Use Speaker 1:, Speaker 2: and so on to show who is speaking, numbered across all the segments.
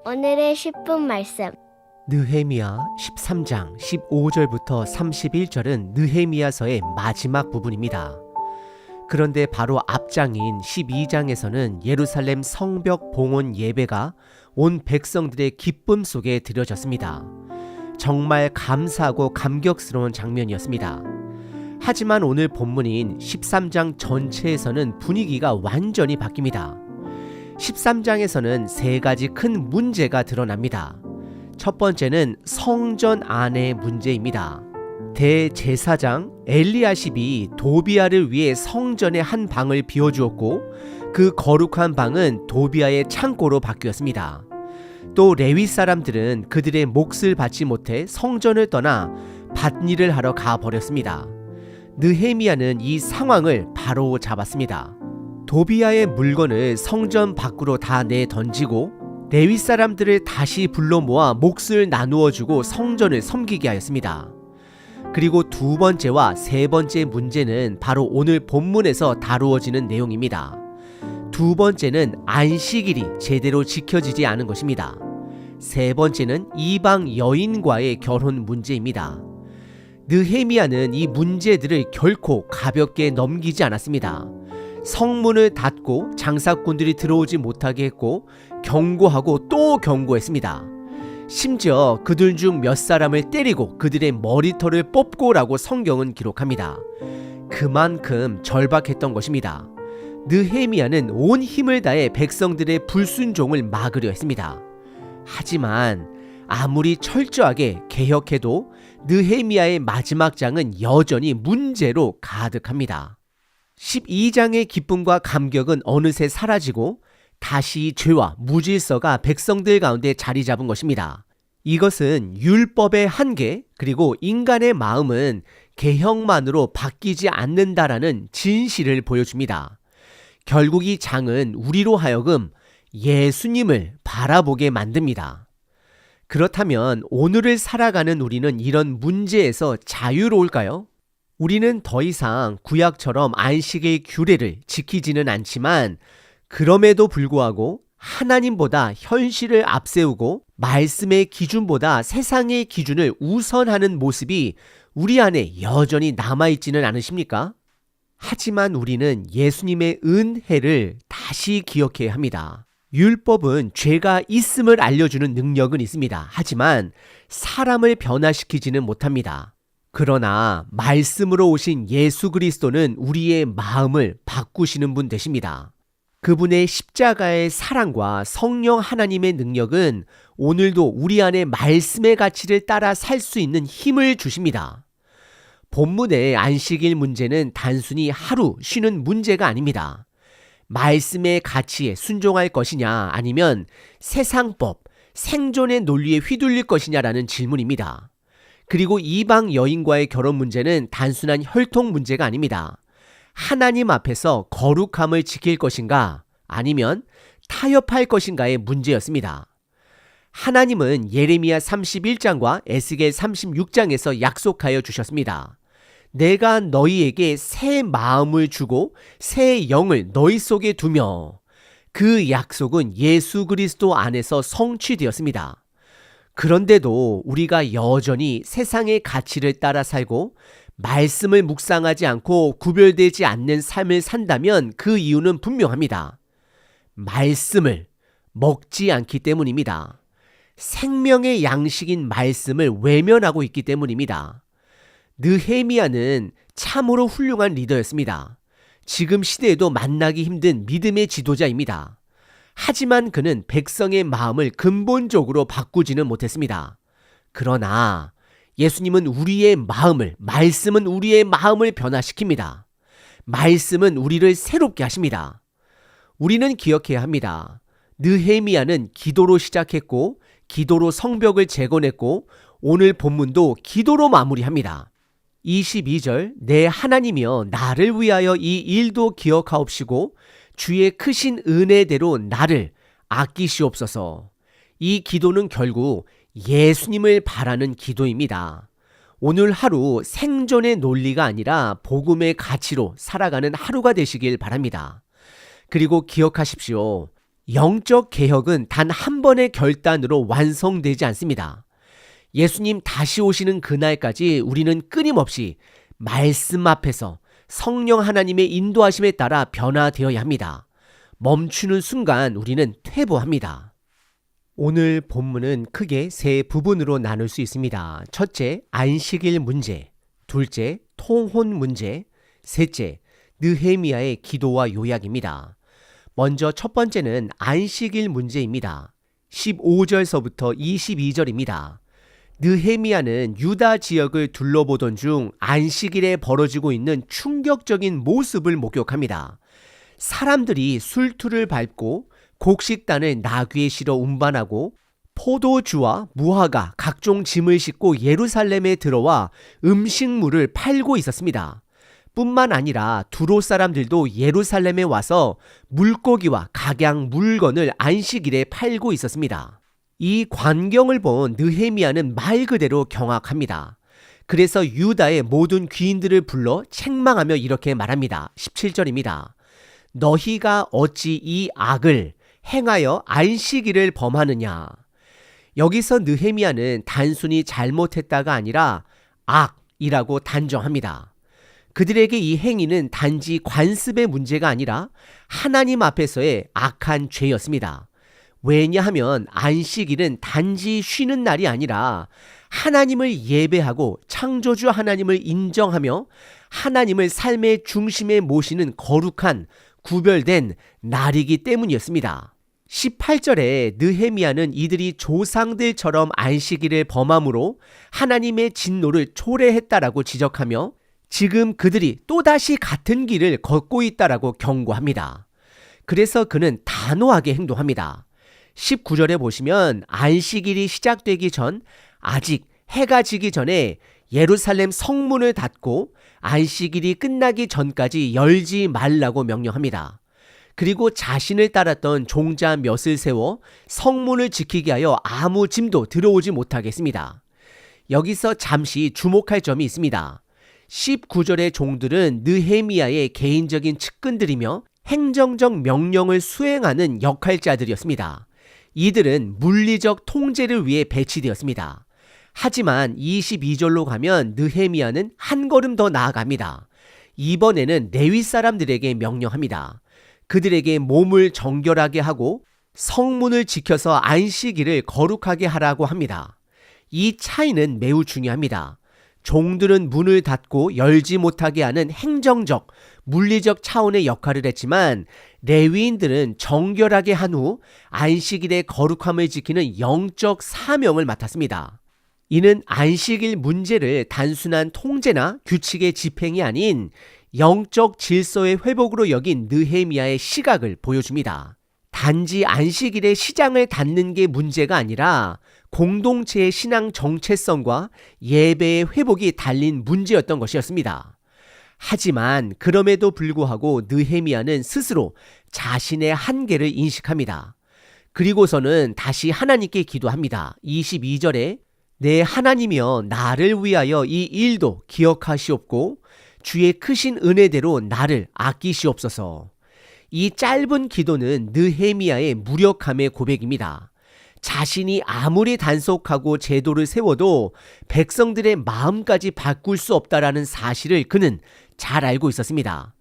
Speaker 1: 오늘의 10분 말씀.
Speaker 2: 느헤미야 13장 15절부터 31절은 느헤미야서의 마지막 부분입니다. 그런데 바로 앞장인 12장에서는 예루살렘 성벽 봉헌 예배가 온 백성들의 기쁨 속에 드려졌습니다. 정말 감사하고 감격스러운 장면이었습니다. 하지만 오늘 본문인 13장 전체에서는 분위기가 완전히 바뀝니다. 13장에서는 세 가지 큰 문제가 드러납니다. 첫 번째는 성전 안의 문제입니다. 대제사장 엘리야십이 도비아를 위해 성전의 한 방을 비워주었고 그 거룩한 방은 도비아의 창고로 바뀌었습니다. 또 레위 사람들은 그들의 몫을 받지 못해 성전을 떠나 밭일을 하러 가버렸습니다. 느헤미야는 이 상황을 바로 잡았습니다. 도비아의 물건을 성전 밖으로 다 내던지고 레위 사람들을 다시 불러 모아 몫을 나누어 주고 성전을 섬기게 하였습니다. 그리고 두 번째와 세 번째 문제는 바로 오늘 본문에서 다루어지는 내용입니다. 두 번째는 안식일이 제대로 지켜지지 않은 것입니다. 세 번째는 이방 여인과의 결혼 문제입니다. 느헤미야는 이 문제들을 결코 가볍게 넘기지 않았습니다. 성문을 닫고 장사꾼들이 들어오지 못하게 했고 경고하고 또 경고했습니다. 심지어 그들 중 몇 사람을 때리고 그들의 머리털을 뽑고라고 성경은 기록합니다. 그만큼 절박했던 것입니다. 느헤미야는 온 힘을 다해 백성들의 불순종을 막으려 했습니다. 하지만 아무리 철저하게 개혁해도 느헤미야의 마지막 장은 여전히 문제로 가득합니다. 12장의 기쁨과 감격은 어느새 사라지고 다시 죄와 무질서가 백성들 가운데 자리 잡은 것입니다. 이것은 율법의 한계 그리고 인간의 마음은 개혁만으로 바뀌지 않는다라는 진실을 보여줍니다. 결국 이 장은 우리로 하여금 예수님을 바라보게 만듭니다. 그렇다면 오늘을 살아가는 우리는 이런 문제에서 자유로울까요? 우리는 더 이상 구약처럼 안식의 규례를 지키지는 않지만 그럼에도 불구하고 하나님보다 현실을 앞세우고 말씀의 기준보다 세상의 기준을 우선하는 모습이 우리 안에 여전히 남아있지는 않으십니까? 하지만 우리는 예수님의 은혜를 다시 기억해야 합니다. 율법은 죄가 있음을 알려주는 능력은 있습니다. 하지만 사람을 변화시키지는 못합니다. 그러나 말씀으로 오신 예수 그리스도는 우리의 마음을 바꾸시는 분 되십니다. 그분의 십자가의 사랑과 성령 하나님의 능력은 오늘도 우리 안에 말씀의 가치를 따라 살 수 있는 힘을 주십니다. 본문의 안식일 문제는 단순히 하루 쉬는 문제가 아닙니다. 말씀의 가치에 순종할 것이냐 아니면 세상법, 생존의 논리에 휘둘릴 것이냐라는 질문입니다. 그리고 이방 여인과의 결혼 문제는 단순한 혈통 문제가 아닙니다. 하나님 앞에서 거룩함을 지킬 것인가 아니면 타협할 것인가의 문제였습니다. 하나님은 예레미야 31장과 에스겔 36장에서 약속하여 주셨습니다. 내가 너희에게 새 마음을 주고 새 영을 너희 속에 두며 그 약속은 예수 그리스도 안에서 성취되었습니다. 그런데도 우리가 여전히 세상의 가치를 따라 살고 말씀을 묵상하지 않고 구별되지 않는 삶을 산다면 그 이유는 분명합니다. 말씀을 먹지 않기 때문입니다. 생명의 양식인 말씀을 외면하고 있기 때문입니다. 느헤미야는 참으로 훌륭한 리더였습니다. 지금 시대에도 만나기 힘든 믿음의 지도자입니다. 하지만 그는 백성의 마음을 근본적으로 바꾸지는 못했습니다. 그러나 예수님은 우리의 마음을, 말씀은 우리의 마음을 변화시킵니다. 말씀은 우리를 새롭게 하십니다. 우리는 기억해야 합니다. 느헤미야는 기도로 시작했고 기도로 성벽을 재건했고 오늘 본문도 기도로 마무리합니다. 22절 내 하나님이여 나를 위하여 이 일도 기억하옵시고 주의 크신 은혜대로 나를 아끼시옵소서. 이 기도는 결국 예수님을 바라는 기도입니다. 오늘 하루 생존의 논리가 아니라 복음의 가치로 살아가는 하루가 되시길 바랍니다. 그리고 기억하십시오. 영적 개혁은 단 한 번의 결단으로 완성되지 않습니다. 예수님 다시 오시는 그날까지 우리는 끊임없이 말씀 앞에서 성령 하나님의 인도하심에 따라 변화되어야 합니다. 멈추는 순간 우리는 퇴보합니다. 오늘 본문은 크게 세 부분으로 나눌 수 있습니다. 첫째, 안식일 문제. 둘째, 통혼 문제. 셋째, 느헤미야의 기도와 요약입니다. 먼저 첫 번째는 안식일 문제입니다. 15절서부터 22절입니다. 느헤미야는 유다 지역을 둘러보던 중 안식일에 벌어지고 있는 충격적인 모습을 목격합니다. 사람들이 술투를 밟고 곡식단을 나귀에 실어 운반하고 포도주와 무화과 각종 짐을 싣고 예루살렘에 들어와 음식물을 팔고 있었습니다. 뿐만 아니라 두로 사람들도 예루살렘에 와서 물고기와 각양 물건을 안식일에 팔고 있었습니다. 이 광경을 본 느헤미야는 말 그대로 경악합니다. 그래서 유다의 모든 귀인들을 불러 책망하며 이렇게 말합니다. 17절입니다. 너희가 어찌 이 악을 행하여 안식일을 범하느냐. 여기서 느헤미야는 단순히 잘못했다가 아니라 악이라고 단정합니다. 그들에게 이 행위는 단지 관습의 문제가 아니라 하나님 앞에서의 악한 죄였습니다. 왜냐하면 안식일은 단지 쉬는 날이 아니라 하나님을 예배하고 창조주 하나님을 인정하며 하나님을 삶의 중심에 모시는 거룩한 구별된 날이기 때문이었습니다. 18절에 느헤미야는 이들이 조상들처럼 안식일을 범함으로 하나님의 진노를 초래했다라고 지적하며 지금 그들이 또다시 같은 길을 걷고 있다라고 경고합니다. 그래서 그는 단호하게 행동합니다. 19절에 보시면 안식일이 시작되기 전 아직 해가 지기 전에 예루살렘 성문을 닫고 안식일이 끝나기 전까지 열지 말라고 명령합니다. 그리고 자신을 따랐던 종자 몇을 세워 성문을 지키게 하여 아무 짐도 들어오지 못하게 했습니다. 여기서 잠시 주목할 점이 있습니다. 19절의 종들은 느헤미야의 개인적인 측근들이며 행정적 명령을 수행하는 역할자들이었습니다. 이들은 물리적 통제를 위해 배치되었습니다. 하지만 22절로 가면 느헤미야는 한 걸음 더 나아갑니다. 이번에는 레위 사람들에게 명령합니다. 그들에게 몸을 정결하게 하고 성문을 지켜서 안식일을 거룩하게 하라고 합니다. 이 차이는 매우 중요합니다. 종들은 문을 닫고 열지 못하게 하는 행정적, 물리적 차원의 역할을 했지만 레위인들은 정결하게 한 후 안식일의 거룩함을 지키는 영적 사명을 맡았습니다. 이는 안식일 문제를 단순한 통제나 규칙의 집행이 아닌 영적 질서의 회복으로 여긴 느헤미야의 시각을 보여줍니다. 단지 안식일의 시장을 닫는 게 문제가 아니라 공동체의 신앙 정체성과 예배의 회복이 달린 문제였던 것이었습니다. 하지만 그럼에도 불구하고 느헤미야는 스스로 자신의 한계를 인식합니다. 그리고서는 다시 하나님께 기도합니다. 22절에 내 하나님이여 나를 위하여 이 일도 기억하시옵고 주의 크신 은혜대로 나를 아끼시옵소서. 이 짧은 기도는 느헤미야의 무력함의 고백입니다. 자신이 아무리 단속하고 제도를 세워도 백성들의 마음까지 바꿀 수 없다라는 사실을 그는 잘 알고 있었습니다.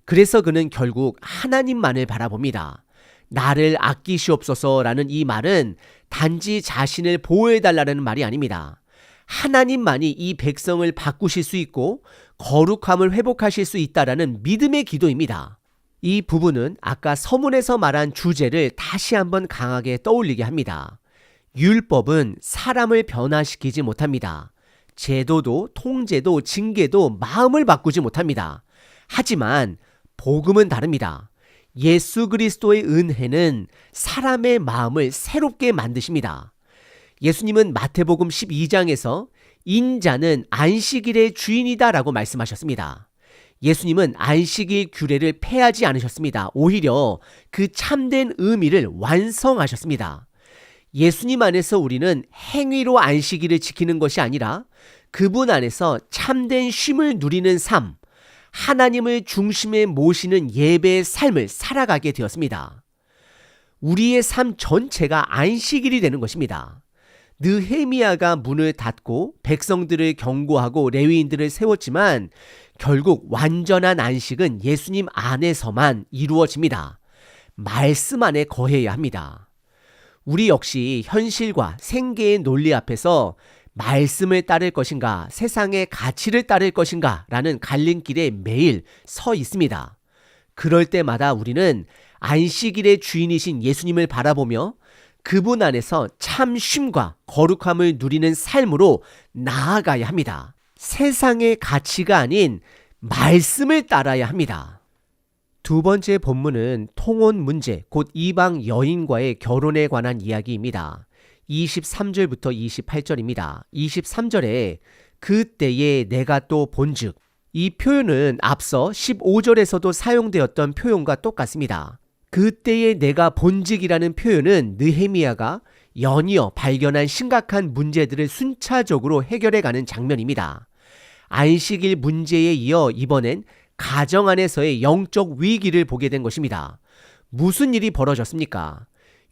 Speaker 2: 그래서 그는 결국 하나님만을 바라봅니다. 나를 아끼시옵소서라는 이 말은 단지 자신을 보호해달라는 말이 아닙니다. 하나님만이 이 백성을 바꾸실 수 있고 거룩함을 회복하실 수 있다라는 믿음의 기도입니다. 이 부분은 아까 서문에서 말한 주제를 다시 한번 강하게 떠올리게 합니다. 율법은 사람을 변화시키지 못합니다. 제도도 통제도 징계도 마음을 바꾸지 못합니다. 하지만 복음은 다릅니다. 예수 그리스도의 은혜는 사람의 마음을 새롭게 만드십니다. 예수님은 마태복음 12장에서 인자는 안식일의 주인이다라고 말씀하셨습니다. 예수님은 안식일 규례를 폐하지 않으셨습니다. 오히려 그 참된 의미를 완성하셨습니다. 예수님 안에서 우리는 행위로 안식일을 지키는 것이 아니라 그분 안에서 참된 쉼을 누리는 삶, 하나님을 중심에 모시는 예배의 삶을 살아가게 되었습니다. 우리의 삶 전체가 안식일이 되는 것입니다. 느헤미야가 문을 닫고 백성들을 경고하고 레위인들을 세웠지만 결국 완전한 안식은 예수님 안에서만 이루어집니다. 말씀 안에 거해야 합니다. 우리 역시 현실과 생계의 논리 앞에서 말씀을 따를 것인가, 세상의 가치를 따를 것인가 라는 갈림길에 매일 서 있습니다. 그럴 때마다 우리는 안식일의 주인이신 예수님을 바라보며 그분 안에서 참 쉼과 거룩함을 누리는 삶으로 나아가야 합니다. 세상의 가치가 아닌 말씀을 따라야 합니다. 두 번째 본문은 통혼 문제, 곧 이방 여인과의 결혼에 관한 이야기입니다. 23절부터 28절입니다. 23절에 그때에 내가 또 본즉, 이 표현은 앞서 15절에서도 사용되었던 표현과 똑같습니다. 그때에 내가 본즉이라는 표현은 느헤미야가 연이어 발견한 심각한 문제들을 순차적으로 해결해가는 장면입니다. 안식일 문제에 이어 이번엔 가정 안에서의 영적 위기를 보게 된 것입니다. 무슨 일이 벌어졌습니까?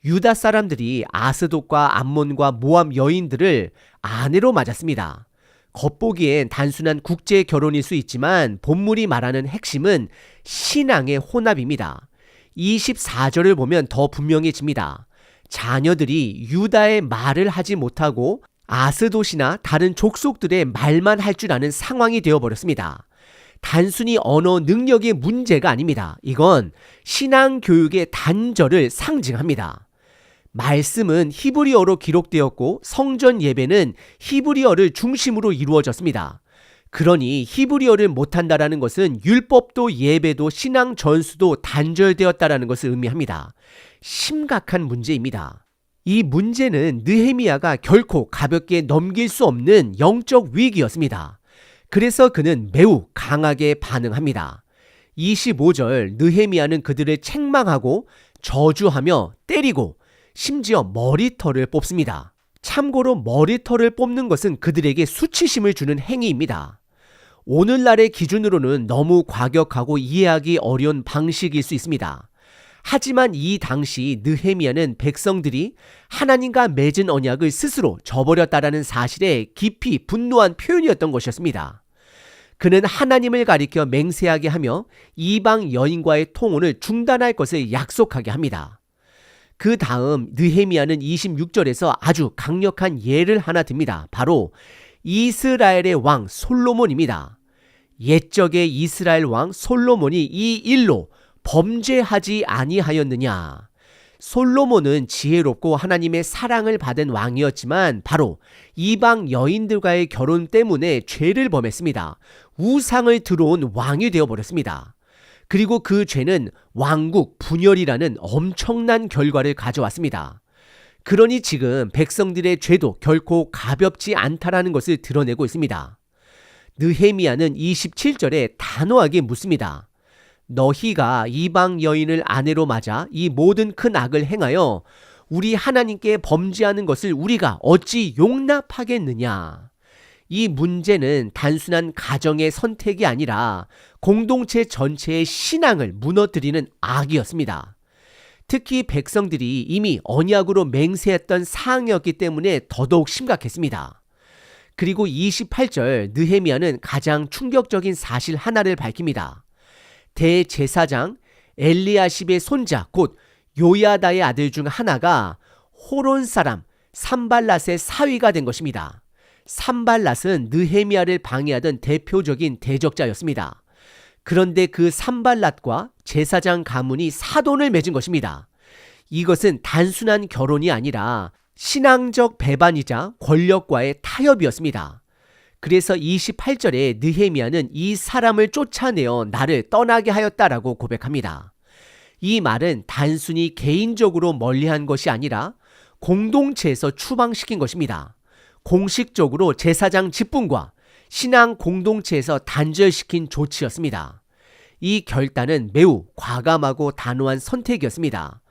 Speaker 2: 유다 사람들이 아스돗과 암몬과 모압 여인들을 아내로 맞았습니다. 겉보기엔 단순한 국제 결혼일 수 있지만 본문이 말하는 핵심은 신앙의 혼합입니다. 24절을 보면 더 분명해집니다. 자녀들이 유다의 말을 하지 못하고 아스돗이나 다른 족속들의 말만 할 줄 아는 상황이 되어버렸습니다. 단순히 언어 능력의 문제가 아닙니다. 이건 신앙 교육의 단절을 상징합니다. 말씀은 히브리어로 기록되었고 성전 예배는 히브리어를 중심으로 이루어졌습니다. 그러니 히브리어를 못한다라는 것은 율법도 예배도 신앙 전수도 단절되었다라는 것을 의미합니다. 심각한 문제입니다. 이 문제는 느헤미야가 결코 가볍게 넘길 수 없는 영적 위기였습니다. 그래서 그는 매우 강하게 반응합니다. 25절 느헤미야는 그들을 책망하고 저주하며 때리고 심지어 머리털을 뽑습니다. 참고로 머리털을 뽑는 것은 그들에게 수치심을 주는 행위입니다. 오늘날의 기준으로는 너무 과격하고 이해하기 어려운 방식일 수 있습니다. 하지만 이 당시 느헤미야는 백성들이 하나님과 맺은 언약을 스스로 저버렸다라는 사실에 깊이 분노한 표현이었던 것이었습니다. 그는 하나님을 가리켜 맹세하게 하며 이방 여인과의 통혼을 중단할 것을 약속하게 합니다. 그 다음 느헤미야는 26절에서 아주 강력한 예를 하나 듭니다. 바로 이스라엘의 왕 솔로몬입니다. 옛적의 이스라엘 왕 솔로몬이 이 일로 범죄하지 아니하였느냐. 솔로몬은 지혜롭고 하나님의 사랑을 받은 왕이었지만 바로 이방 여인들과의 결혼 때문에 죄를 범했습니다. 우상을 들어온 왕이 되어버렸습니다. 그리고 그 죄는 왕국 분열이라는 엄청난 결과를 가져왔습니다. 그러니 지금 백성들의 죄도 결코 가볍지 않다라는 것을 드러내고 있습니다. 느헤미야는 27절에 단호하게 묻습니다. 너희가 이방 여인을 아내로 맞아 이 모든 큰 악을 행하여 우리 하나님께 범죄하는 것을 우리가 어찌 용납하겠느냐. 이 문제는 단순한 가정의 선택이 아니라 공동체 전체의 신앙을 무너뜨리는 악이었습니다. 특히 백성들이 이미 언약으로 맹세했던 사항이었기 때문에 더더욱 심각했습니다. 그리고 28절 느헤미야는 가장 충격적인 사실 하나를 밝힙니다. 대제사장 엘리야십의 손자 곧 요야다의 아들 중 하나가 호론 사람 산발랏의 사위가 된 것입니다. 산발랏은 느헤미야를 방해하던 대표적인 대적자였습니다. 그런데 그 산발랏과 제사장 가문이 사돈을 맺은 것입니다. 이것은 단순한 결혼이 아니라 신앙적 배반이자 권력과의 타협이었습니다. 그래서 28절에 느헤미야는 이 사람을 쫓아내어 나를 떠나게 하였다라고 고백합니다. 이 말은 단순히 개인적으로 멀리한 것이 아니라 공동체에서 추방시킨 것입니다. 공식적으로 제사장 직분과 신앙 공동체에서 단절시킨 조치였습니다. 이 결단은 매우 과감하고 단호한 선택이었습니다.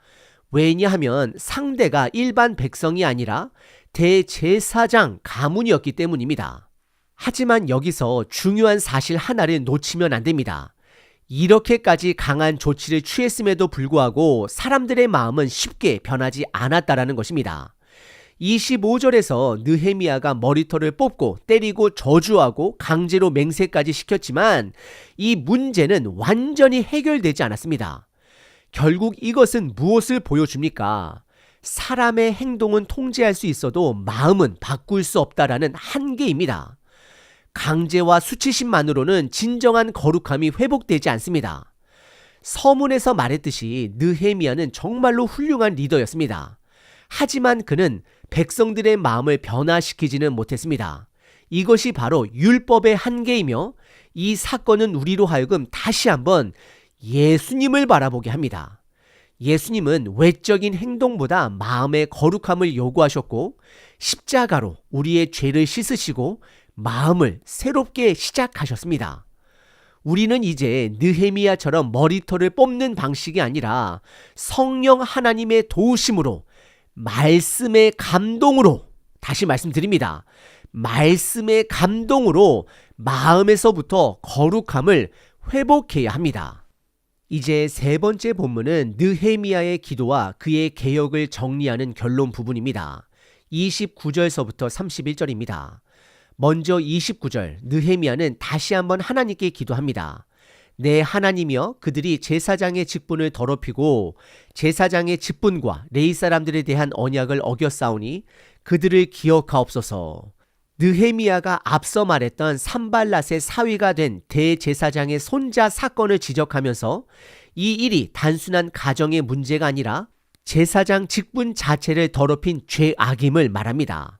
Speaker 2: 왜냐하면 상대가 일반 백성이 아니라 대제사장 가문이었기 때문입니다. 하지만 여기서 중요한 사실 하나를 놓치면 안 됩니다. 이렇게까지 강한 조치를 취했음에도 불구하고 사람들의 마음은 쉽게 변하지 않았다라는 것입니다. 25절에서 느헤미야가 머리털을 뽑고 때리고 저주하고 강제로 맹세까지 시켰지만 이 문제는 완전히 해결되지 않았습니다. 결국 이것은 무엇을 보여줍니까? 사람의 행동은 통제할 수 있어도 마음은 바꿀 수 없다라는 한계입니다. 강제와 수치심만으로는 진정한 거룩함이 회복되지 않습니다. 서문에서 말했듯이 느헤미야는 정말로 훌륭한 리더였습니다. 하지만 그는 백성들의 마음을 변화시키지는 못했습니다. 이것이 바로 율법의 한계이며 이 사건은 우리로 하여금 다시 한번 예수님을 바라보게 합니다. 예수님은 외적인 행동보다 마음의 거룩함을 요구하셨고 십자가로 우리의 죄를 씻으시고 마음을 새롭게 시작하셨습니다. 우리는 이제 느헤미야처럼 머리털을 뽑는 방식이 아니라 성령 하나님의 도우심으로 말씀의 감동으로, 다시 말씀드립니다. 말씀의 감동으로 마음에서부터 거룩함을 회복해야 합니다. 이제 세 번째 본문은 느헤미야의 기도와 그의 개혁을 정리하는 결론 부분입니다. 29절서부터 31절입니다. 먼저 29절, 느헤미야는 다시 한번 하나님께 기도합니다. 내 하나님이여, 그들이 제사장의 직분을 더럽히고 제사장의 직분과 레위 사람들에 대한 언약을 어겼사오니 그들을 기억하옵소서. 느헤미야가 앞서 말했던 산발랏의 사위가 된 대제사장의 손자 사건을 지적하면서 이 일이 단순한 가정의 문제가 아니라 제사장 직분 자체를 더럽힌 죄악임을 말합니다.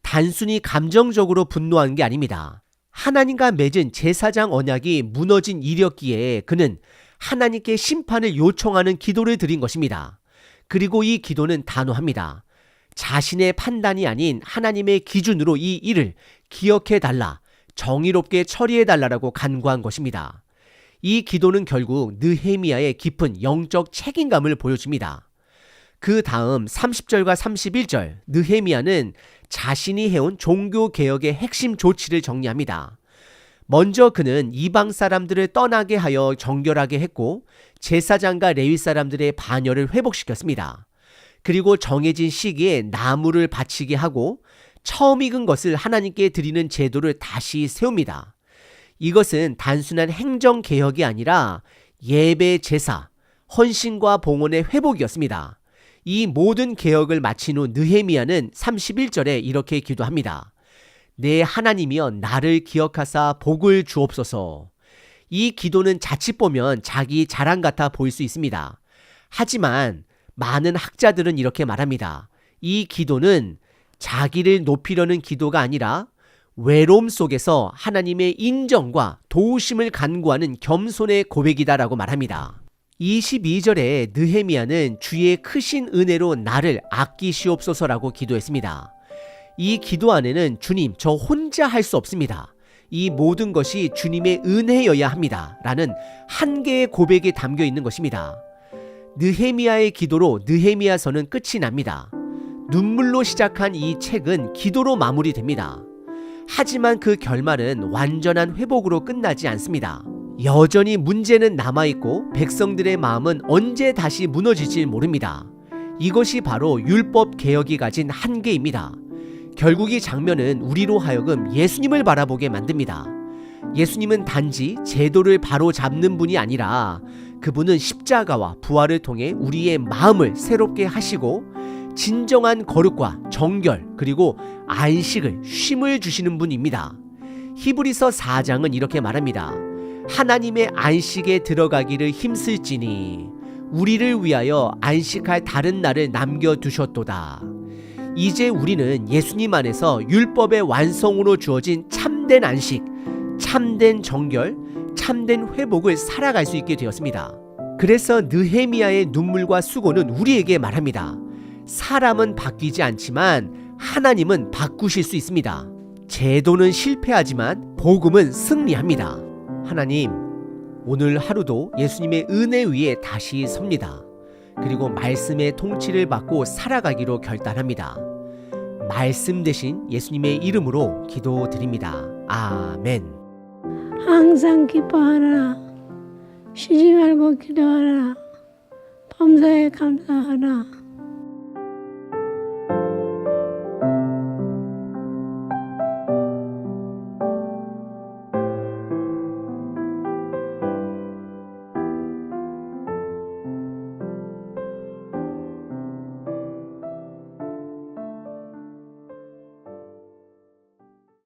Speaker 2: 단순히 감정적으로 분노한 게 아닙니다. 하나님과 맺은 제사장 언약이 무너진 일이었기에 그는 하나님께 심판을 요청하는 기도를 드린 것입니다. 그리고 이 기도는 단호합니다. 자신의 판단이 아닌 하나님의 기준으로 이 일을 기억해달라, 정의롭게 처리해달라고 간구한 것입니다. 이 기도는 결국 느헤미야의 깊은 영적 책임감을 보여줍니다. 그 다음 30절과 31절, 느헤미야는 자신이 해온 종교개혁의 핵심 조치를 정리합니다. 먼저 그는 이방 사람들을 떠나게 하여 정결하게 했고 제사장과 레위 사람들의 반열을 회복시켰습니다. 그리고 정해진 시기에 나무를 바치게 하고 처음 익은 것을 하나님께 드리는 제도를 다시 세웁니다. 이것은 단순한 행정개혁이 아니라 예배 제사, 헌신과 봉헌의 회복이었습니다. 이 모든 개혁을 마친 후 느헤미야는 31절에 이렇게 기도합니다. 내 하나님이여, 나를 기억하사 복을 주옵소서. 이 기도는 자칫 보면 자기 자랑 같아 보일 수 있습니다. 하지만 많은 학자들은 이렇게 말합니다. 이 기도는 자기를 높이려는 기도가 아니라 외로움 속에서 하나님의 인정과 도우심을 간구하는 겸손의 고백이다라고 말합니다. 22절에 느헤미야는 주의 크신 은혜로 나를 아끼시옵소서라고 기도했습니다. 이 기도 안에는 주님, 저 혼자 할 수 없습니다. 이 모든 것이 주님의 은혜여야 합니다. 라는 한계의 고백이 담겨 있는 것입니다. 느헤미야의 기도로 느헤미야서는 끝이 납니다. 눈물로 시작한 이 책은 기도로 마무리됩니다. 하지만 그 결말은 완전한 회복으로 끝나지 않습니다. 여전히 문제는 남아있고 백성들의 마음은 언제 다시 무너질지 모릅니다. 이것이 바로 율법 개혁이 가진 한계입니다. 결국 이 장면은 우리로 하여금 예수님을 바라보게 만듭니다. 예수님은 단지 제도를 바로 잡는 분이 아니라 그분은 십자가와 부활을 통해 우리의 마음을 새롭게 하시고 진정한 거룩과 정결 그리고 안식을, 쉼을 주시는 분입니다. 히브리서 4장은 이렇게 말합니다. 하나님의 안식에 들어가기를 힘쓸지니 우리를 위하여 안식할 다른 날을 남겨두셨도다. 이제 우리는 예수님 안에서 율법의 완성으로 주어진 참된 안식, 참된 정결, 참된 회복을 살아갈 수 있게 되었습니다. 그래서 느헤미야의 눈물과 수고는 우리에게 말합니다. 사람은 바뀌지 않지만 하나님은 바꾸실 수 있습니다. 제도는 실패하지만 복음은 승리합니다. 하나님, 오늘 하루도 예수님의 은혜 위에 다시 섭니다. 그리고 말씀의 통치를 받고 살아가기로 결단합니다. 말씀 대신 예수님의 이름으로 기도드립니다. 아멘.
Speaker 3: 항상 기뻐하라. 쉬지 말고 기도하라. 범사에 감사하라.